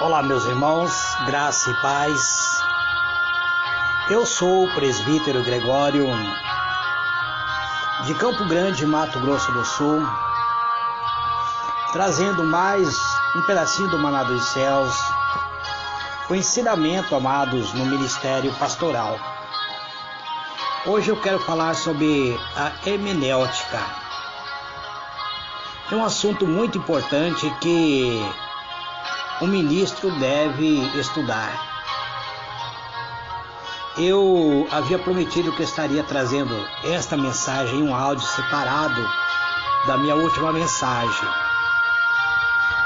Olá, meus irmãos, graça e paz. Eu sou o presbítero Gregório, de Campo Grande, Mato Grosso do Sul, trazendo mais um pedacinho do Maná dos Céus, o ensinamento, amados, no ministério pastoral. Hoje eu quero falar sobre a hermenêutica. É um assunto muito importante que o ministro deve estudar. Eu havia prometido que eu estaria trazendo esta mensagem em um áudio separado da minha última mensagem.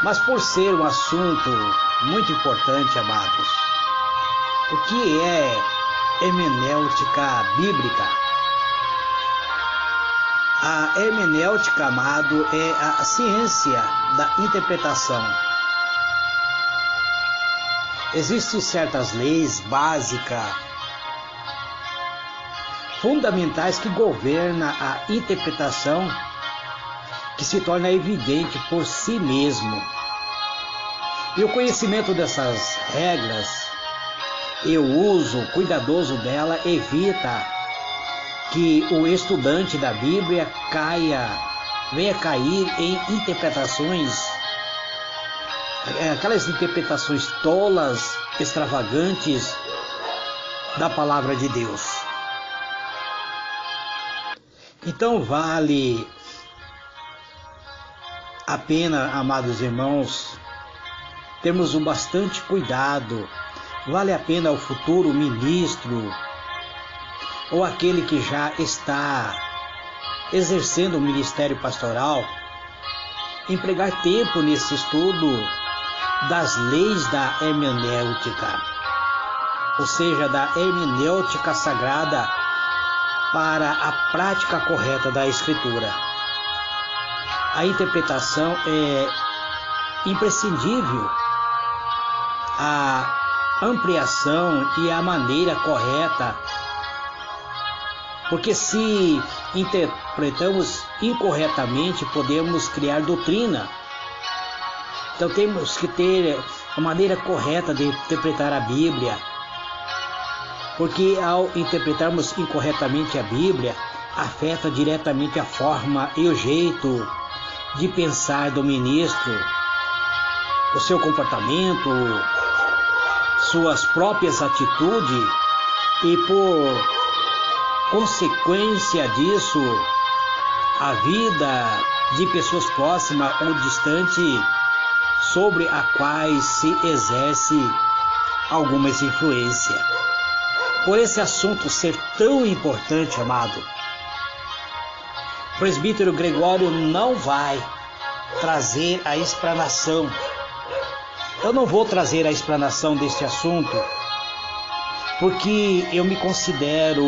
Mas por ser um assunto muito importante, amados, o que é hermenêutica bíblica? A hermenêutica, amado, é a ciência da interpretação. Existem certas leis básicas, fundamentais, que governam a interpretação, que se torna evidente por si mesmo. E o conhecimento dessas regras e o uso cuidadoso dela evita que o estudante da Bíblia venha cair em interpretações, aquelas interpretações tolas, extravagantes da palavra de Deus. Então vale a pena, amados irmãos, termos um bastante cuidado. Vale a pena o futuro ministro ou aquele que já está exercendo o ministério pastoral empregar tempo nesse estudo das leis da hermenêutica, ou seja, da hermenêutica sagrada para a prática correta da Escritura. A interpretação é imprescindível, a ampliação e a maneira correta, porque se interpretamos incorretamente, podemos criar doutrina. Então temos que ter a maneira correta de interpretar a Bíblia, porque ao interpretarmos incorretamente a Bíblia, afeta diretamente a forma e o jeito de pensar do ministro, o seu comportamento, suas próprias atitudes, e por consequência disso, a vida de pessoas próximas ou distantes sobre a quais se exerce algumas influências. Por esse assunto ser tão importante, amado, o presbítero Gregório não vai trazer a explanação. Eu não vou trazer a explanação deste assunto, porque eu me considero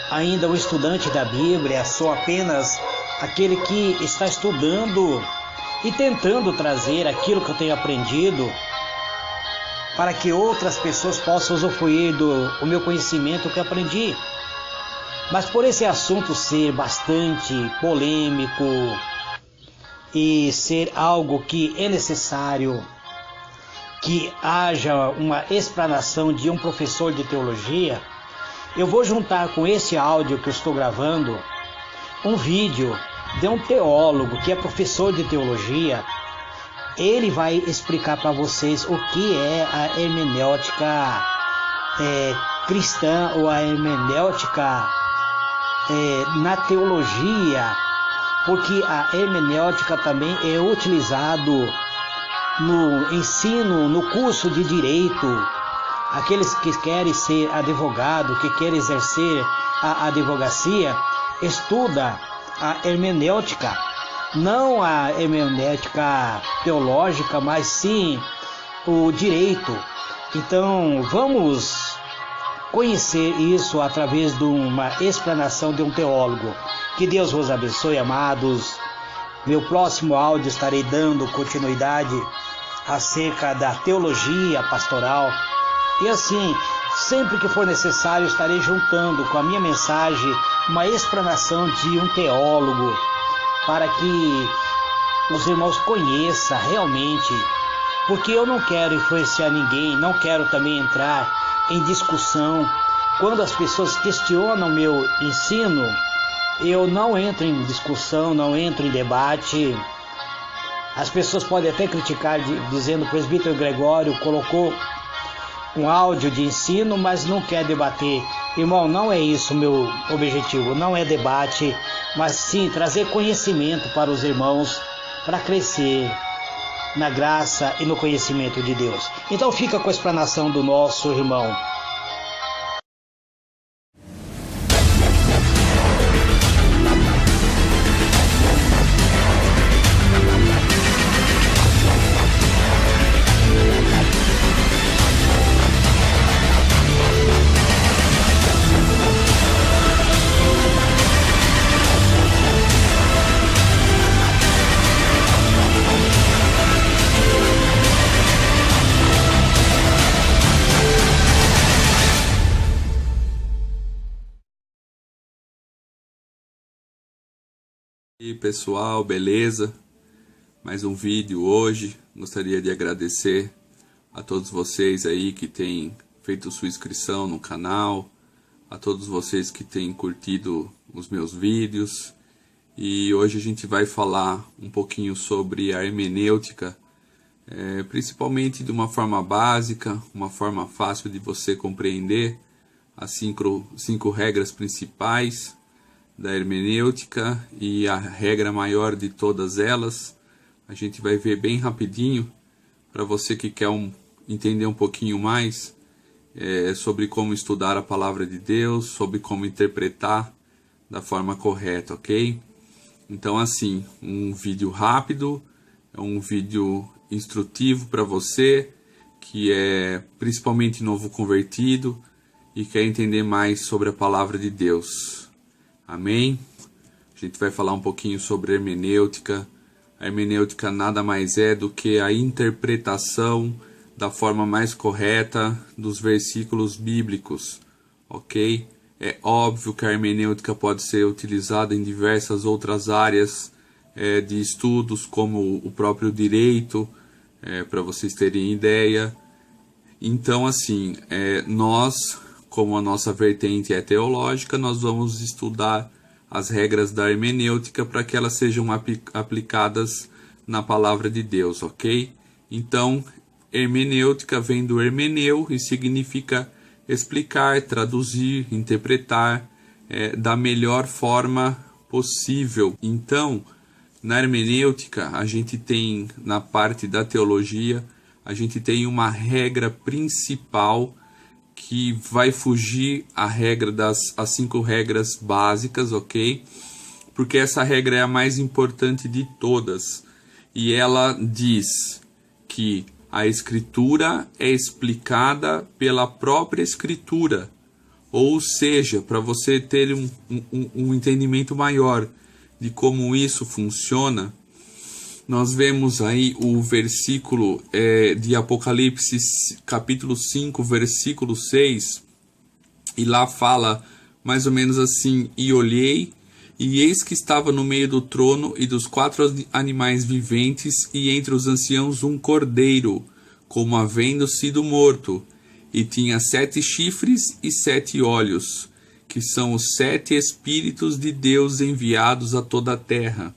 ainda um estudante da Bíblia, sou apenas aquele que está estudando e tentando trazer aquilo que eu tenho aprendido para que outras pessoas possam usufruir do meu conhecimento que aprendi. Mas por esse assunto ser bastante polêmico e ser algo que é necessário que haja uma explanação de um professor de teologia, eu vou juntar com esse áudio que eu estou gravando um vídeo de um teólogo que é professor de teologia. Ele vai explicar para vocês o que é a hermenêutica cristã ou a hermenêutica na teologia, porque a hermenêutica também é utilizado no ensino, no curso de direito. Aqueles que querem ser advogado, que querem exercer a advocacia, estuda a hermenêutica, não a hermenêutica teológica, mas sim o direito. Então vamos conhecer isso através de uma explanação de um teólogo. Que Deus vos abençoe, amados. Meu próximo áudio estarei dando continuidade acerca da teologia pastoral. E assim, sempre que for necessário, estarei juntando com a minha mensagem uma explanação de um teólogo, para que os irmãos conheçam realmente porque eu não quero influenciar ninguém, não quero também entrar em discussão. Quando as pessoas questionam meu ensino, eu não entro em discussão, não entro em debate. As pessoas podem até criticar, dizendo que o presbítero Gregório colocou um áudio de ensino, mas não quer debater. Irmão, não é isso o meu objetivo, não é debate, mas sim trazer conhecimento para os irmãos, para crescer na graça e no conhecimento de Deus. Então fica com a explanação do nosso irmão. E aí pessoal, beleza? Mais um vídeo hoje. Gostaria de agradecer a todos vocês aí que têm feito sua inscrição no canal, a todos vocês que têm curtido os meus vídeos. E hoje a gente vai falar um pouquinho sobre a hermenêutica, principalmente de uma forma básica, uma forma fácil de você compreender as cinco regras principais da hermenêutica e a regra maior de todas elas. A gente vai ver bem rapidinho, para você que quer entender um pouquinho mais sobre como estudar a palavra de Deus, sobre como interpretar da forma correta, ok? Então assim, um vídeo rápido, um vídeo instrutivo para você que é principalmente novo convertido e quer entender mais sobre a palavra de Deus. Amém? A gente vai falar um pouquinho sobre hermenêutica. A hermenêutica nada mais é do que a interpretação da forma mais correta dos versículos bíblicos, ok? É óbvio que a hermenêutica pode ser utilizada em diversas outras áreas de estudos, como o próprio direito, para vocês terem ideia. Então, assim, nós, como a nossa vertente é teológica, nós vamos estudar as regras da hermenêutica para que elas sejam aplicadas na palavra de Deus, ok? Então, hermenêutica vem do hermeneu e significa explicar, traduzir, interpretar da melhor forma possível. Então, na hermenêutica, a gente tem, na parte da teologia, a gente tem uma regra principal que vai fugir a regra as 5 regras básicas, ok? Porque essa regra é a mais importante de todas. E ela diz que a Escritura é explicada pela própria Escritura. Ou seja, para você ter um entendimento maior de como isso funciona, nós vemos aí o versículo de Apocalipse, capítulo 5, versículo 6, e lá fala mais ou menos assim: e olhei, e eis que estava no meio do trono e dos 4 animais viventes, e entre os anciãos um cordeiro, como havendo sido morto, e tinha 7 chifres e 7 olhos, que são os 7 Espíritos de Deus enviados a toda a terra.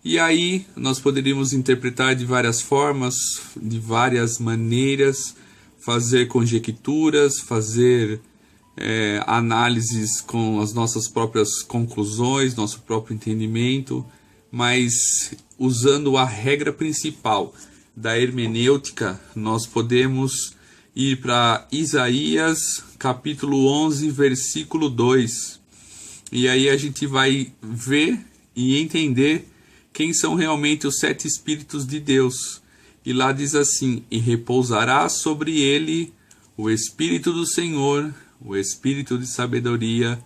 E aí nós poderíamos interpretar de várias formas, de várias maneiras, fazer conjecturas, fazer análises com as nossas próprias conclusões, nosso próprio entendimento, mas usando a regra principal da hermenêutica, nós podemos ir para Isaías capítulo 11, versículo 2. E aí a gente vai ver e entender quem são realmente os 7 Espíritos de Deus. E lá diz assim: e repousará sobre ele o Espírito do Senhor, o Espírito de sabedoria,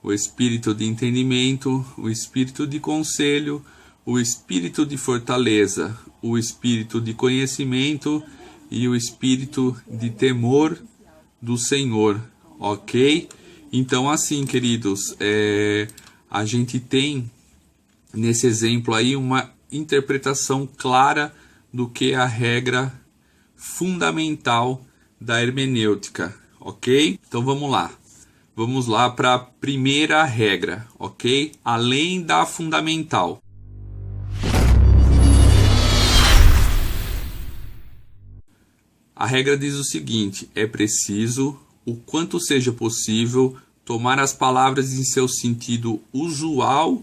o Espírito de entendimento, o Espírito de conselho, o Espírito de fortaleza, o Espírito de conhecimento e o Espírito de temor do Senhor, ok? Então assim, queridos, a gente tem nesse exemplo aí uma interpretação clara do que a regra fundamental da hermenêutica, ok? Então vamos lá. Vamos lá para a primeira regra, ok? Além da fundamental. A regra diz o seguinte: é preciso, o quanto seja possível, tomar as palavras em seu sentido usual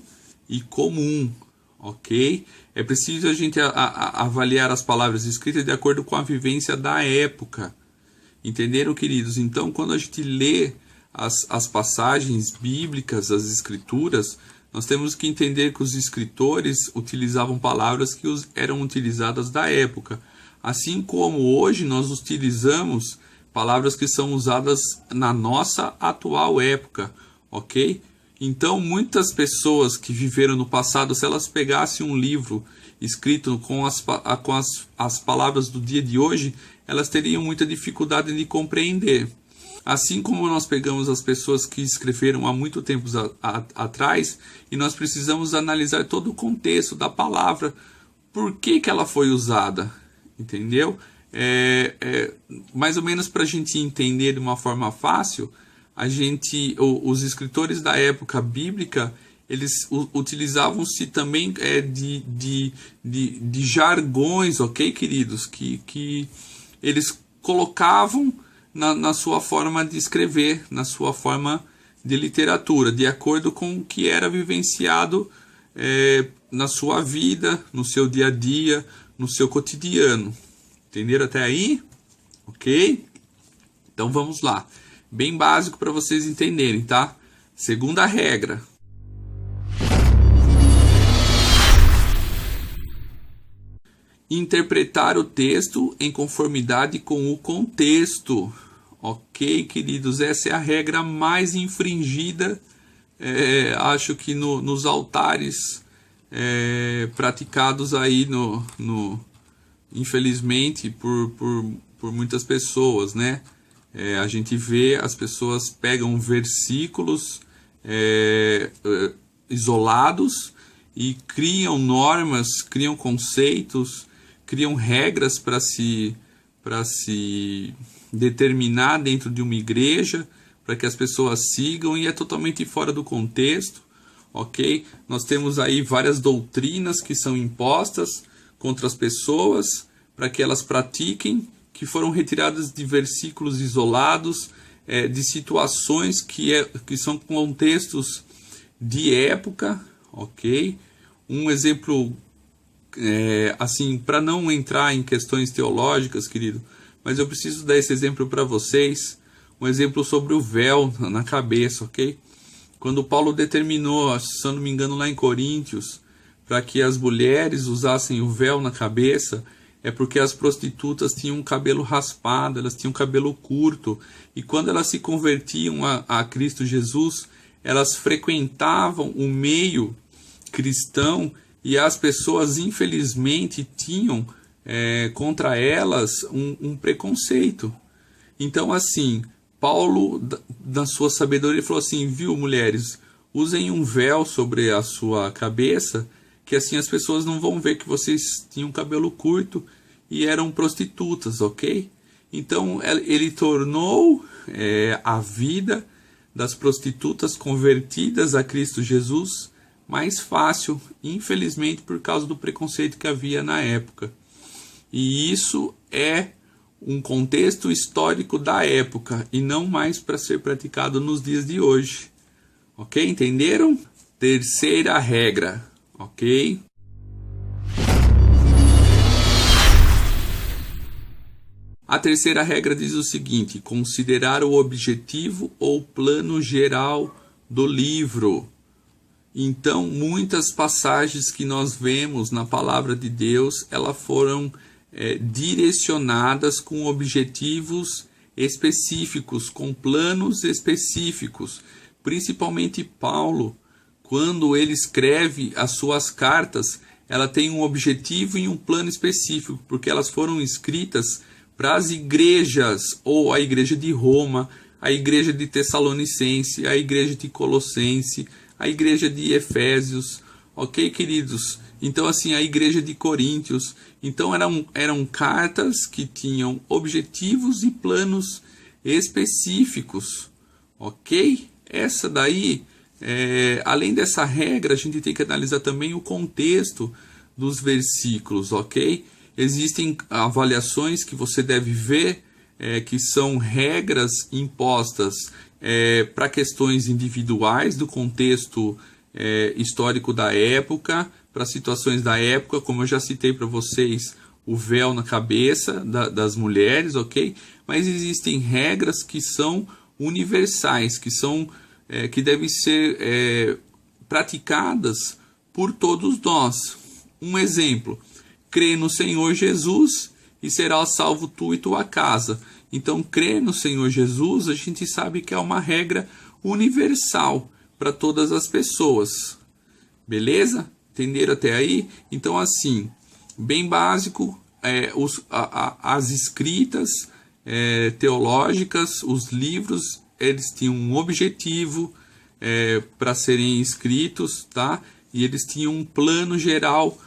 e comum, ok? É preciso a gente avaliar as palavras escritas de acordo com a vivência da época. Entenderam, queridos? Então, quando a gente lê as passagens bíblicas, as escrituras, nós temos que entender que os escritores utilizavam palavras que eram utilizadas da época. Assim como hoje nós utilizamos palavras que são usadas na nossa atual época, ok? Então, muitas pessoas que viveram no passado, se elas pegassem um livro escrito com as palavras do dia de hoje, elas teriam muita dificuldade de compreender. Assim como nós pegamos as pessoas que escreveram há muito tempo atrás, e nós precisamos analisar todo o contexto da palavra, por que ela foi usada, entendeu? Mais ou menos para a gente entender de uma forma fácil, os escritores da época bíblica, eles utilizavam-se também de jargões, ok, queridos? Que eles colocavam na sua forma de escrever, na sua forma de literatura, de acordo com o que era vivenciado na sua vida, no seu dia a dia, no seu cotidiano. Entenderam até aí? Ok? Então vamos lá. Bem básico para vocês entenderem, tá? Segunda regra. Interpretar o texto em conformidade com o contexto. Ok, queridos? Essa é a regra mais infringida, acho que nos altares praticados aí, infelizmente, por muitas pessoas, né? A gente vê, as pessoas pegam versículos isolados e criam normas, criam conceitos, criam regras para se determinar dentro de uma igreja, para que as pessoas sigam, e é totalmente fora do contexto, ok? Nós temos aí várias doutrinas que são impostas contra as pessoas para que elas pratiquem, que foram retiradas de versículos isolados, de situações que são contextos de época, ok? Um exemplo, assim, para não entrar em questões teológicas, querido, mas eu preciso dar esse exemplo para vocês, um exemplo sobre o véu na cabeça, ok? Quando Paulo determinou, se eu não me engano, lá em Coríntios, para que as mulheres usassem o véu na cabeça, é porque as prostitutas tinham cabelo raspado, elas tinham cabelo curto, e quando elas se convertiam a Cristo Jesus, elas frequentavam o meio cristão, e as pessoas, infelizmente, tinham contra elas um preconceito. Então, assim, Paulo, na sua sabedoria, falou assim: viu, mulheres, usem um véu sobre a sua cabeça, que assim as pessoas não vão ver que vocês tinham cabelo curto e eram prostitutas, ok? Então ele tornou a vida das prostitutas convertidas a Cristo Jesus mais fácil, infelizmente, por causa do preconceito que havia na época. E isso é um contexto histórico da época e não mais para ser praticado nos dias de hoje. Ok? Entenderam? Terceira regra. Ok? A terceira regra diz o seguinte: considerar o objetivo ou plano geral do livro. Então, muitas passagens que nós vemos na palavra de Deus, elas foram direcionadas com objetivos específicos, com planos específicos. Principalmente Paulo, quando ele escreve as suas cartas, ela tem um objetivo e um plano específico, porque elas foram escritas para as igrejas, ou a igreja de Roma, a igreja de Tessalonicense, a igreja de Colossense, a igreja de Efésios, ok, queridos? Então, assim, a igreja de Coríntios. Então, eram cartas que tinham objetivos e planos específicos, ok? Essa daí, além dessa regra, a gente tem que analisar também o contexto dos versículos, ok? Existem avaliações que você deve ver, que são regras impostas para questões individuais do contexto histórico da época, para situações da época, como eu já citei para vocês, o véu na cabeça das mulheres, ok? Mas existem regras que são universais, que devem ser praticadas por todos nós. Um exemplo: crê no Senhor Jesus e será salvo tu e tua casa. Então, crer no Senhor Jesus, a gente sabe que é uma regra universal para todas as pessoas. Beleza? Entenderam até aí? Então, assim, bem básico, as escritas teológicas, os livros, eles tinham um objetivo para serem escritos, tá? E eles tinham um plano geral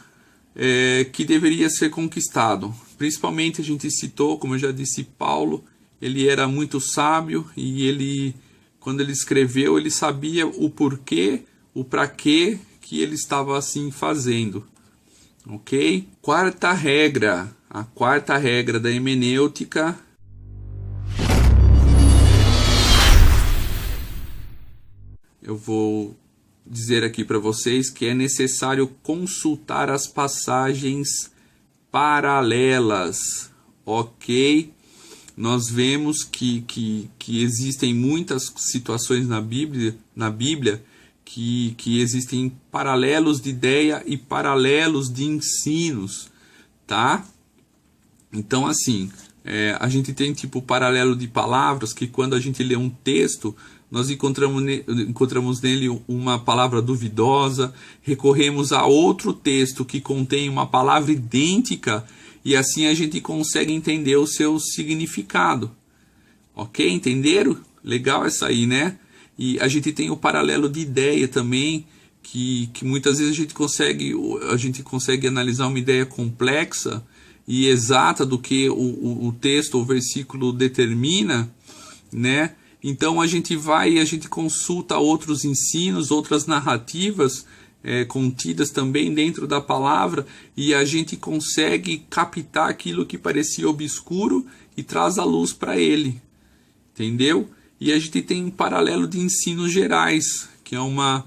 que deveria ser conquistado. Principalmente a gente citou, como eu já disse, Paulo. Ele era muito sábio e ele, quando ele escreveu, ele sabia o porquê, o para quê que ele estava assim fazendo, ok? Quarta regra, a quarta regra da hermenêutica. Eu vou dizer aqui para vocês que é necessário consultar as passagens paralelas, ok? Nós vemos que existem muitas situações na Bíblia que existem paralelos de ideia e paralelos de ensinos, tá? Então, assim, a gente tem tipo paralelo de palavras, que quando a gente lê um texto, nós encontramos nele uma palavra duvidosa, recorremos a outro texto que contém uma palavra idêntica, e assim a gente consegue entender o seu significado. Ok? Entenderam? Legal essa aí, né? E a gente tem o paralelo de ideia também, que muitas vezes a gente consegue analisar uma ideia complexa e exata do que o texto ou versículo determina, né? Então a gente consulta outros ensinos, outras narrativas contidas também dentro da palavra, e a gente consegue captar aquilo que parecia obscuro e traz a luz para ele, entendeu? E a gente tem um paralelo de ensinos gerais, que é uma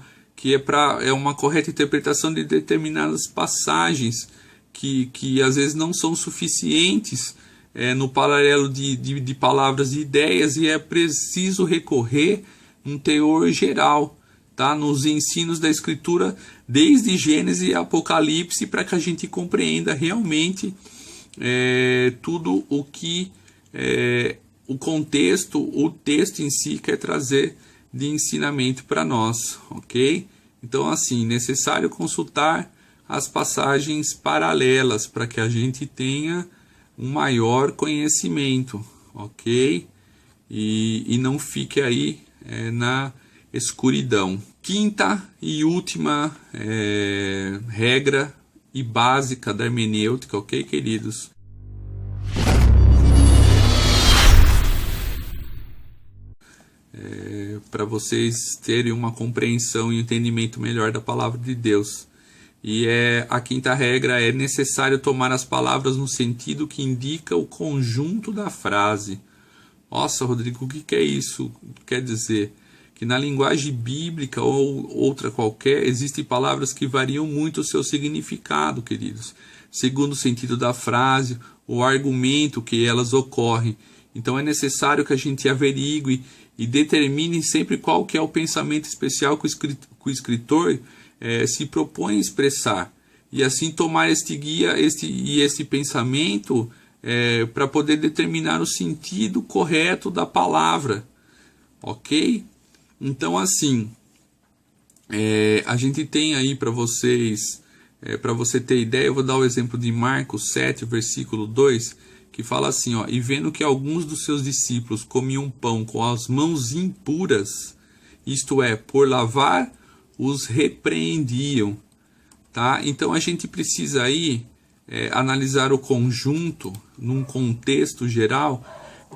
correta interpretação de determinadas passagens que às vezes não são suficientes no paralelo de palavras e ideias, e é preciso recorrer um teor geral, tá? Nos ensinos da Escritura, desde Gênesis e Apocalipse, para que a gente compreenda realmente tudo o que o contexto, o texto em si quer trazer de ensinamento para nós, ok? Então, assim, necessário consultar as passagens paralelas para que a gente tenha um maior conhecimento, ok? E não fique aí na escuridão. Quinta e última regra e básica da hermenêutica, ok, queridos? Para vocês terem uma compreensão e entendimento melhor da palavra de Deus. E a quinta regra: é necessário tomar as palavras no sentido que indica o conjunto da frase. Nossa, Rodrigo, o que é isso? Quer dizer que na linguagem bíblica ou outra qualquer, existem palavras que variam muito o seu significado, queridos, segundo o sentido da frase, o argumento que elas ocorrem. Então é necessário que a gente averigue e determine sempre qual que é o pensamento especial que o escritor se propõe a expressar, e assim tomar este guia este pensamento para poder determinar o sentido correto da palavra, ok? Então, assim, a gente tem aí para vocês, para você ter ideia, eu vou dar o exemplo de Marcos 7, versículo 2, que fala assim, ó: e vendo que alguns dos seus discípulos comiam pão com as mãos impuras, isto é, por lavar, os repreendiam. tá? Então a gente precisa aí analisar o conjunto, num contexto geral,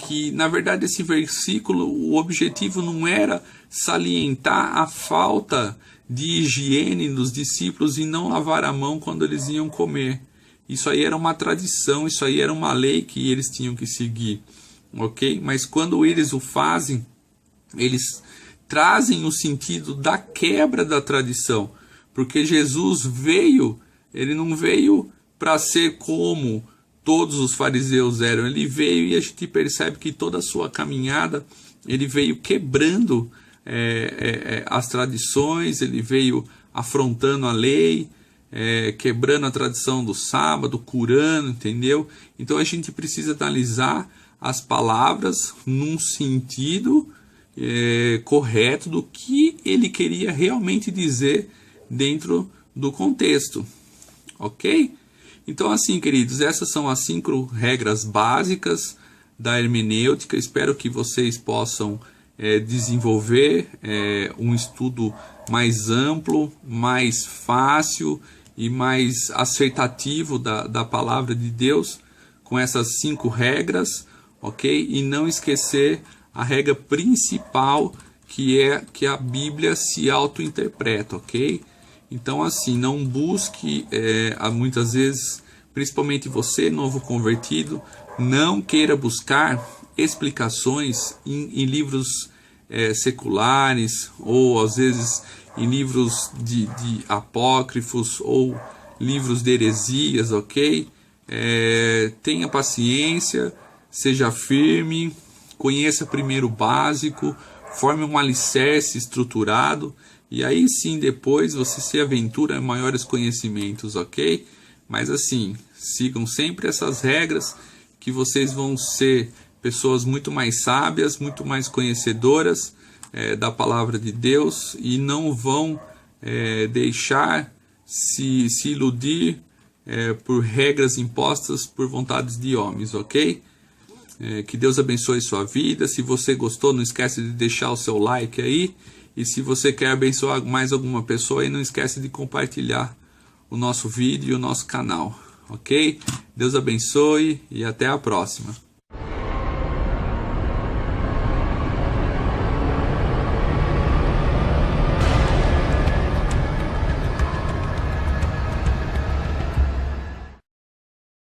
que na verdade esse versículo, o objetivo não era salientar a falta de higiene dos discípulos e não lavar a mão quando eles iam comer. Isso aí era uma tradição, isso aí era uma lei que eles tinham que seguir, ok? Mas quando eles o fazem, eles trazem o sentido da quebra da tradição, porque Jesus veio, ele não veio para ser como todos os fariseus eram, ele veio e a gente percebe que toda a sua caminhada, ele veio quebrando as tradições, ele veio afrontando a lei, quebrando a tradição do sábado, curando, entendeu? Então a gente precisa analisar as palavras num sentido correto do que ele queria realmente dizer dentro do contexto, ok? Então assim, queridos, essas são as 5 regras básicas da hermenêutica. Espero que vocês possam desenvolver um estudo mais amplo, mais fácil e mais acertativo da palavra de Deus com essas 5 regras, ok? E não esquecer a regra principal, que é que a Bíblia se auto-interpreta, ok? Então assim, não busque, muitas vezes, principalmente você, novo convertido, não queira buscar explicações em livros seculares, ou às vezes em livros de apócrifos, ou livros de heresias, ok? Tenha paciência, seja firme, conheça primeiro o básico, forme um alicerce estruturado, e aí sim depois você se aventura em maiores conhecimentos, ok? Mas assim, sigam sempre essas regras, que vocês vão ser pessoas muito mais sábias, muito mais conhecedoras da palavra de Deus, e não vão deixar se iludir por regras impostas por vontades de homens, ok? Que Deus abençoe sua vida. Se você gostou, não esquece de deixar o seu like aí, e se você quer abençoar mais alguma pessoa aí, não esquece de compartilhar o nosso vídeo e o nosso canal, ok? Deus abençoe e até a próxima.